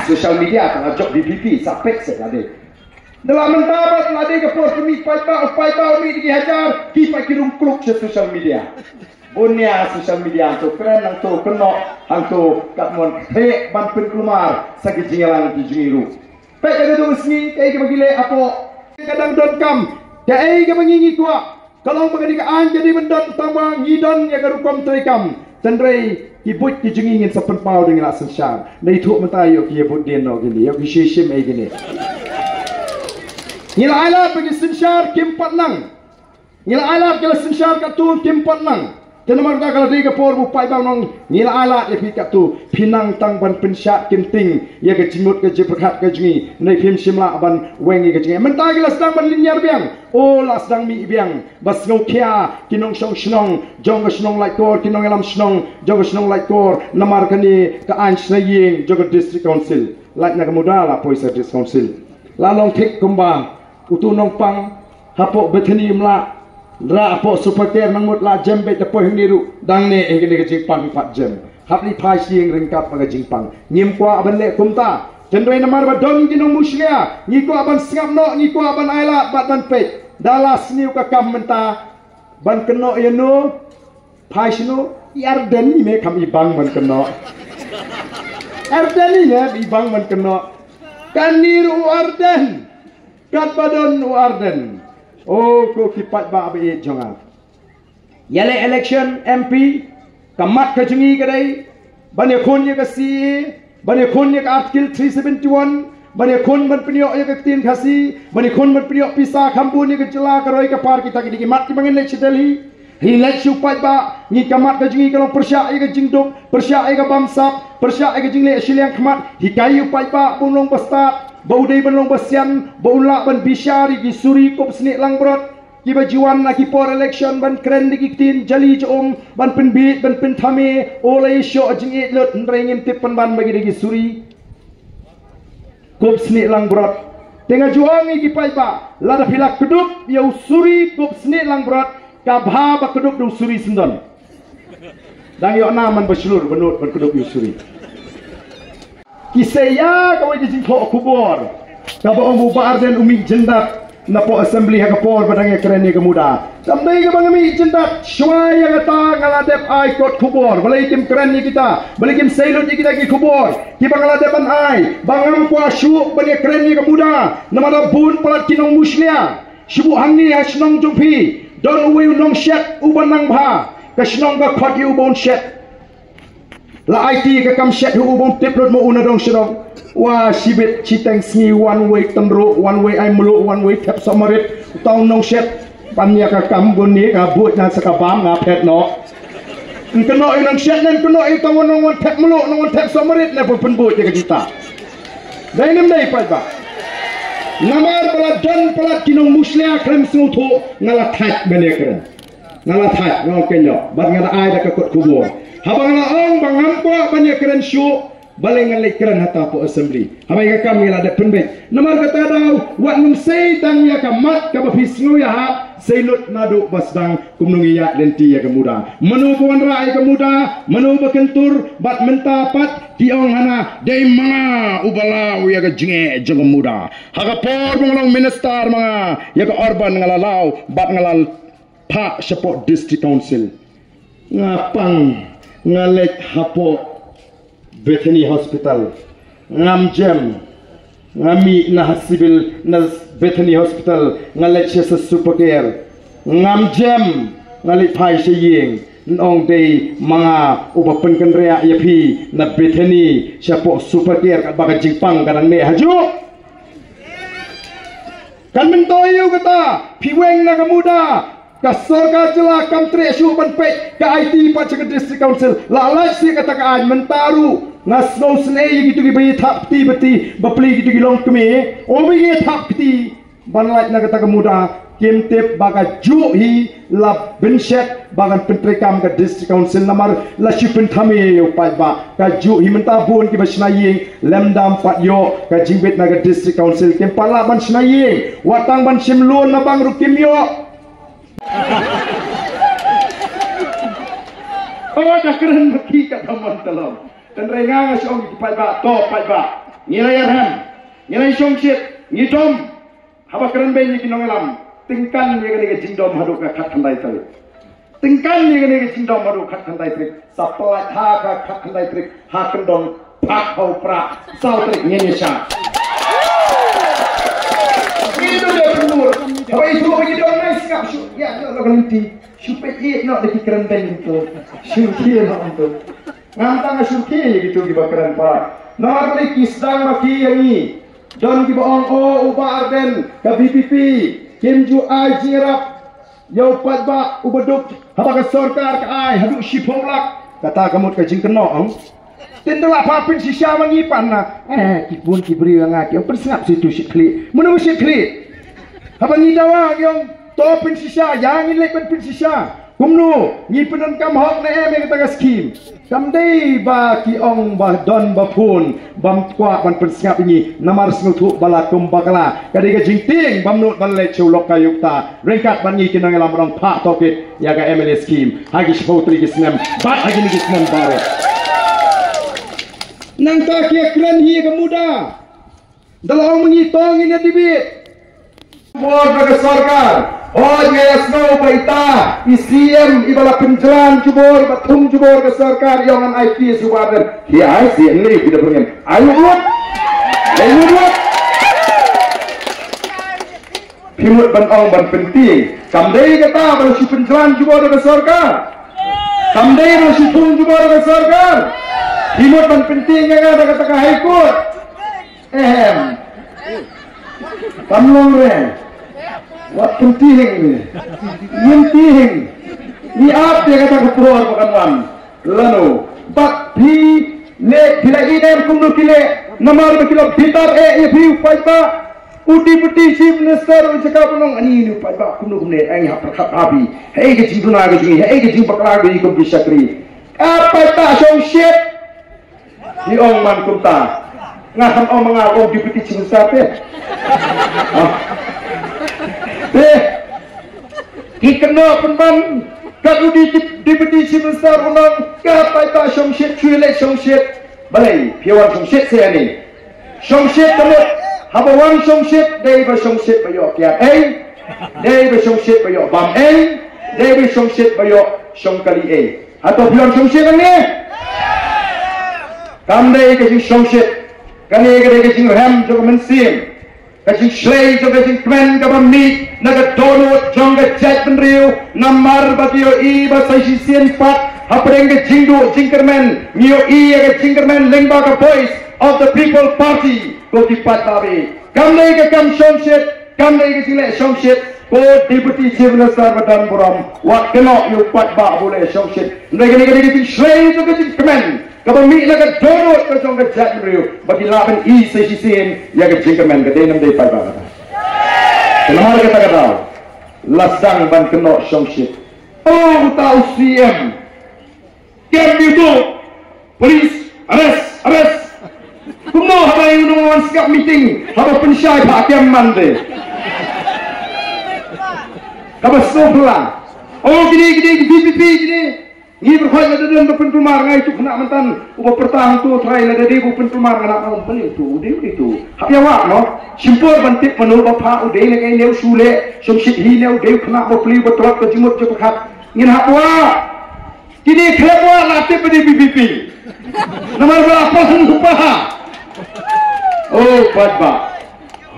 social media tengah job BPP sapek sekali. Dalam mentabat lade ke pos kami pai bau mi dihajar ki pai kirung kluk social media. Bunya social media tu keren ang tu kena ang tu kat mon he ban pen keluar sakit jingalang di jingiru. Pai kada tu usni kai ke bagile apo kadang don kam kai ke mengingi tua. Kalau menganikaan jadi bendon tambah ngidon ya garukom terikam. Tandrai ibut ki jingingin sa penpau dengan asan syang. Nai thuk mentayo ki ibut din no gini. Yo ki shishim ai gini. Ngila alat bagi sinsyar kim patnang. Ngila alat kalau sinsyar katun kim patnang. Tenamar ka kalau dia por bu pai bang nong ngila alat ya pi katu pinang tang ban pensyak kim ting ya ke jimut ke jiperkat ke jingi. Nai phim simla ban wengi ke jingi. Mentai gila sedang ban linyar biang. Oh la sedang mi biang. Bas ngau kia kinong song snong jong snong like kor kinong elam snong jong snong like kor namar kani ka an snaying jong district council. Like na kemuda la poisa district council. La long thik kumbang utu nong pang hapok Bethany mla ra apok superker nangmut la jam be tepoh ngiru dang ne engene ke jingpang 4 jam hapli phai sieng ringkap aga jingpang ngim kwa aban le kumta cendoi namar badon kinong muslia ngi ko aban singap no ngi ko aban aila bat ban pe dalas niu ka kam menta ban keno yeno phai sino yarden ni me kam ibang ban keno arden ni ne ibang ban keno kaniru arden kat badan Warden. Oh, ko kipat ba abe jonga. Yale election MP kamat ka jungi kadai. Bane khon ye ka si, bane khon ye ka article 371, bane khon ban pinyo ye ka tin khasi, bane khon ban pinyo pisa khambun ye ka jela ka roi ka par kita ki mat ki bangin le chiteli. Hi let shu pat ba ni kamat ka jungi kalau persya ye ka jingduk, persya ye ka bamsap, persya ye ka jingle asiliang khamat, hi kayu pat ba punong pastat. Bau day ban long basian, bau lak ban bisyari ki suri kop snik lang brot, ki bajuan na ki por election ban keren di kitin jali jom ban penbit ban pentame oleh show jing it lot nrengin tip ban bagi di suri kop snik lang brot. Tengah juang ki pai ba, lada pilak keduk ya suri kop snik lang brot, kabha ba keduk du suri sendon. Dang yo naman baslur benut ban keduk yu suri. Kisaya kau jadi jingkok kubur. Kau orang bubar dan umi jendak napo assembly hakapor badangnya keren ke muda. Sampai ke bang umi jendak syuai kata ngaladep ai kot kubur. Balai tim keren ni kita, balai tim sailut ni kita ki kubur. Ki bang ngaladepan ai, bang ampa syuk bani keren ni ke muda. Nama bun pelat kinong muslia. Syubu hangi hasnong jumpi. Don uwi nong syet uban nang bha. Kasnong ka khot yu bon syet. La IT ke kam syet hu ubon tip rot mo una dong syedong. Wah sibit citeng sngi one way temro one way ai melu one way tap samarit tong nong syet panya ka kam gon ni ka buat na sakabam nga pet no. Keno inang syet nen keno i tong nong tap melu nong tap samarit na pen buat ke kita. Dai nem dai pa ba. Namar pelat don pelat kinong muslia krem snuto ngala thak benekren. Ngala thak ngol kenyo bat ngala ai da ka kot kubur. Habang laong bang hampa banyak keren syuk balengan lek keren hata po assembly. Habai ka kami la de penbet. Namar kata daw wat num sei tang ya kamat ka bafisngo ya ha seilut nadu basdang kumnungi ya lenti ya kemuda. Menu buan rai kemuda, menu bekentur bat mentapat tiong hana dei mga ubalau ya ka jinge jeng kemuda. Hakapor mengalong minister mga ya ka orban ngalalau bat ngalal pak support district council. Ngapang ngalek hapo Bethany Hospital ngam jam ngami na hasibil na Bethany Hospital ngalek sa supercare ngam jam ngalek phai saying nong day mga ubapen kenrea yapi na Bethany siapo supercare kat baga jingpang kadang ne haju kan mentoyu kata piweng na kemuda Kasoga jela kamtre syuk ban pek ka IT pa cek district council la lai si kata ka an mentaru ngasno sne gitu gi bayi thap ti beti bapli gitu gi long kemi o bi thap ti ban lai na kata kemuda kim tip baga ju hi la binshet bagan pentrekam ka district council namar la shipin thame yo pa ba ka ju hi menta bun ki basna ying lemdam pat yo ka jingbet na ka district council kim pala ban sna ying watang ban simlun na bang rukim yo. Oh dah keren mati kat taman dalam. dan rengang siong di pai ba to pai ba ngirai arham ngirai siong shit ngidom haba keren be ni kinong lam tingkan ni ga jindom hadu ka khat khandai tari tingkan ni ga jindom hadu khat khandai trik sapla tha ka khat khandai trik ha kendong pak hau pra sau trik nyenye sha itu dia penur apa itu bagi dong nai sikap syu ya lo ganti supaya ia nak lagi keren ben itu syuki lah untuk ngantang syuki gitu di bakaran pa nomor kali kisdang maki yang ni don ki baong o uba arden ka VPP kim ju ai jirap yo pat ba ubaduk haba ka sarkar ka ai hadu shipolak kata kamut ka jingkeno ong tindala papin si siya mangipan na kipun kibri yang ngaki yang persingap situ sikli menunggu sikli haba ngidawa yung topin si siya yang ilek pin si siya kumno ngipenan kam hok na eme kata skim kamdei ba ki ong ba don ba pun bam kwa ban persingap ini namar snutu bala kumbakala kadiga jingting bamnut balle chulok kayukta rengkat ban ngi kinang lam rong pa tokit yaga MLA skim hagi spotri gisnem bat hagi ni gisnem bare nang takia keren hi kemuda dalam mengitong ini dibit bor bagi sarkar oh ya snow baita ICM ibala penjalan jubor batung jubor ke sarkar yang an IP subadan hi ICM ni kita pengen ayo buat pimut bantong ban penting kamdei kata baru si penjalan jubor ke sarkar kamdei baru si tung jubor ke sarkar himut ban penting yang ada kata High Court kamlong ren wat penting ini ni apa dia kata kepuar pakanwan lano bak bi le bila inem kumno kile namar kilo bitar ye bi paita uti puti chief minister ucaka punong ani ni paita kumno kumne ai ha prakhat abi hei ke jiduna ke ji hei ke ji bakla ke ko bisakri apa ta song shit di ong man kumta ngaham ong mangakong deputy chief minister kikeno penban kalau di deputy chief minister unang kapai ta song shit chule song shit balai piawan song shit saya ni song shit kamu habawan song shit dei ba song shit bayo kiat dei ba song shit bayo bam dei ba song shit bayo song kali atau piawan song shit ni kam dei ke song shit kani ke ram jo mensim kasih slay jo kasih kmen ka bami naga donut jongga chat penriu namar batio I ba sai sien pat hapreng ke jingdu jingkerman mio I ke jingkerman lengba ka voice of the people party ko ki pat babe kamne ke kam shomshet kamne ke sile shomshet ko deputy chief minister badan buram wat keno yu pat ba bole shomshet naga ke slay jo kasih kmen kalau mi naga donut ke jongga chat penriu bagi laban I sai sien ya ke jingkerman ke denam dei pat ba kenapa kata lasang ban keno shomshit oh tahu CM kem itu police arrest kuno haba yung nungan sikap meeting haba pensyai pak kem mande kabas sobla oh gini BPP gini ni berkhoi la dadan ba pentumar ngai tu kena mantan uba pertang tu trai la dadi bu pentumar ngana am paling tu itu hapya wa no simpor bantik manu ba pha ude le ngai neu sule somsit hi neu de kena ba pli ba trot ka jimut je pakhat ngin hapwa kini khlebwa la te pedi BPP nomor berapa lupa oh badba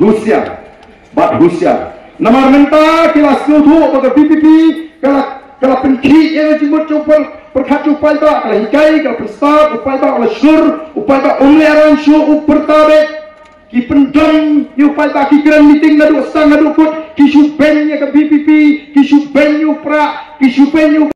husyar nomor menta kelas 2 pada BPP kalau penki yang jimut cupal perkat upal ba kalau hikai kalau pesat upal ba kalau syur upal ba umleran syur upertabe ki pendam yu upal ba ki kran meeting nadu sang nadu kut ki syupen ya ke BPP ki syupen yu pra ki syupen yu